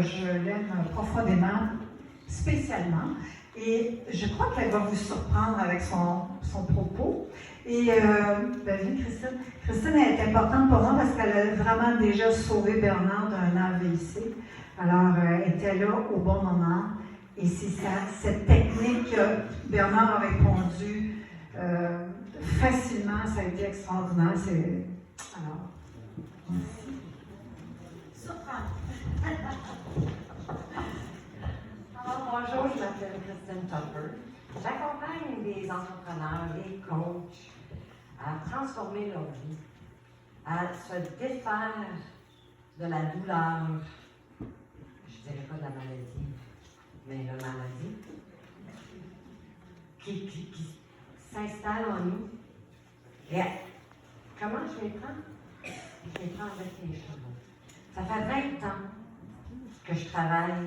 Je l'aime profondément, spécialement, et je crois qu'elle va vous surprendre avec son propos. Et oui, Christine est importante pour moi parce qu'elle a vraiment déjà sauvé Bernard d'un AVC. Alors, elle était là au bon moment. Et c'est cette technique que Bernard a répondu facilement, ça a été extraordinaire. Alors, merci. Alors, bonjour, je m'appelle Christine Tupper. J'accompagne des entrepreneurs, des coachs à transformer leur vie, à se défaire de la douleur, je ne dirais pas de la maladie, mais la maladie, qui s'installe en nous. Et comment je les prends? Je les prends avec les chevaux. Ça fait 20 ans que je travaille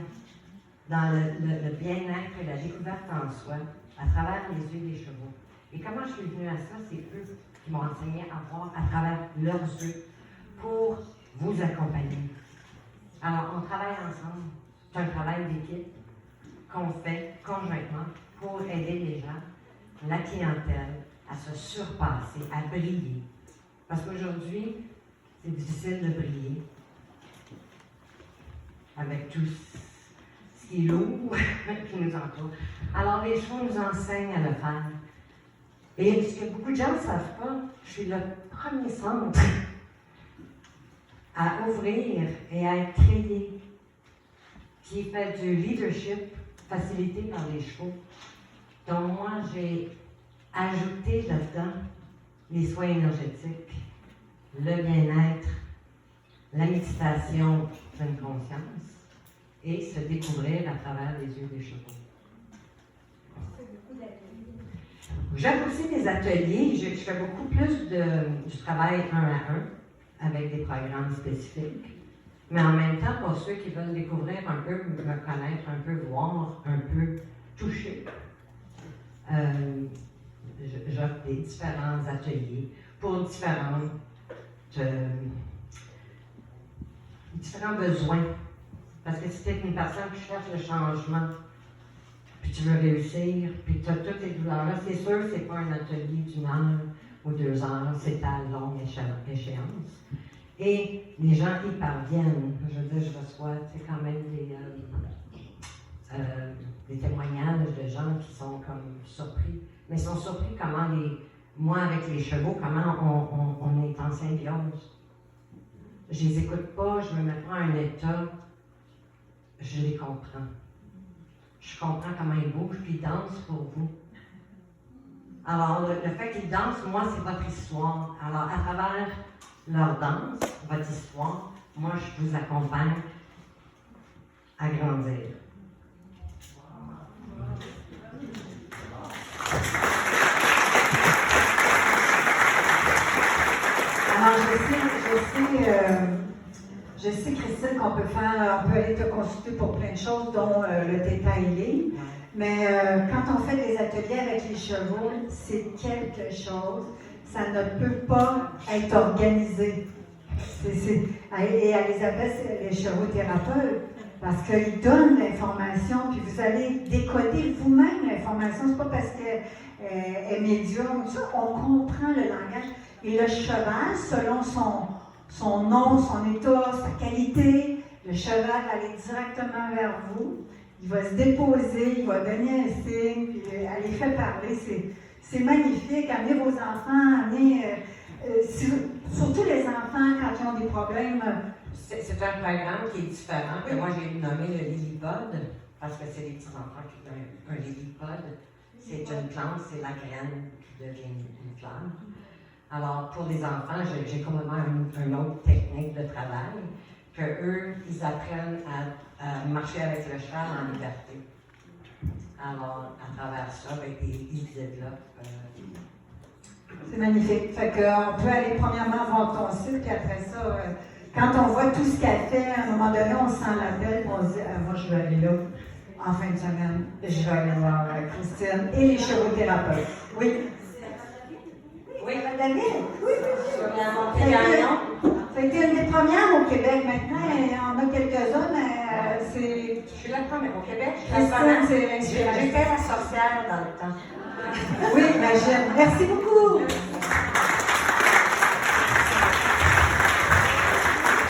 dans le bien-être et la découverte en soi, à travers les yeux des chevaux. Et comment je suis venue à ça, c'est eux qui m'ont enseigné à voir à travers leurs yeux pour vous accompagner. Alors, on travaille ensemble. C'est un travail d'équipe qu'on fait conjointement pour aider les gens, la clientèle, à se surpasser, à briller. Parce qu'aujourd'hui, c'est difficile de briller avec tout ce qui est lourd qui nous entoure. Alors, les chevaux nous enseignent à le faire. Et ce que beaucoup de gens ne savent pas, je suis le premier centre à ouvrir et à être créé, qui fait du leadership facilité par les chevaux. Donc, moi, j'ai ajouté là-dedans les soins énergétiques, le bien-être, la méditation pleine conscience et se découvrir à travers les yeux des chevaux. J'aime aussi des ateliers. Je fais beaucoup plus du travail 1 à 1 avec des programmes spécifiques. Mais en même temps, pour ceux qui veulent découvrir un peu, me connaître un peu, voir un peu, toucher, j'offre des différents ateliers pour différents besoins. Parce que si tu es une personne qui cherche le changement, puis tu veux réussir, puis tu as toutes ces douleurs-là, c'est sûr que ce n'est pas un atelier d'1 heure ou 2 heures, c'est à longue échéance. Et les gens y parviennent. Je veux dire, je reçois quand même des témoignages de gens qui sont comme surpris. Mais ils sont surpris comment moi avec les chevaux, comment on est en symbiose. Je les écoute pas, je me mets pas à un état, je les comprends. Je comprends comment ils bougent, puis ils dansent pour vous. Alors, le fait qu'ils dansent, moi, c'est votre histoire. Alors, à travers leur danse, votre histoire, moi, je vous accompagne à grandir. Alors, je sais, Christine, on peut aller te consulter pour plein de choses, dont le détail ligne. Mais quand on fait des ateliers avec les chevaux, c'est quelque chose. Ça ne peut pas être organisé. Et elle les appelle les chevaux-thérapeutes parce qu'ils donnent l'information, puis vous allez décoder vous-même l'information. C'est pas parce qu'elle est médium, on comprend le langage. Et le cheval, selon son nom, son état, sa qualité, le cheval va aller directement vers vous. Il va se déposer, il va donner un signe, puis elle les fait parler. C'est magnifique. Amenez vos enfants, surtout les enfants quand ils ont des problèmes. C'est un programme qui est différent, que moi j'ai nommé le lillipod, parce que c'est les petits enfants qui ont un lillipod. C'est une plante, c'est la graine qui devient une fleur. Alors, pour les enfants, j'ai complètement une autre technique de travail, qu'eux, ils apprennent à marcher avec le cheval en liberté. Alors, à travers ça, ils développent. C'est magnifique. Fait qu'on peut aller premièrement voir ton site, puis après ça, quand on voit tout ce qu'elle fait, à un moment donné, on sent l'appel, puis on se dit, moi, je vais aller là en fin de semaine. Je vais aller voir Christine et les chevaux-thérapeutes. Oui. Oui, David? Oui. Sur la montée Gagnon. Tu as été une des premières au Québec. Maintenant, il y en a quelques-uns, mais c'est... Je suis la première au Québec. Christine, c'est J'étais inspirant. la sorcière dans le temps. Oui, imagine. Merci beaucoup.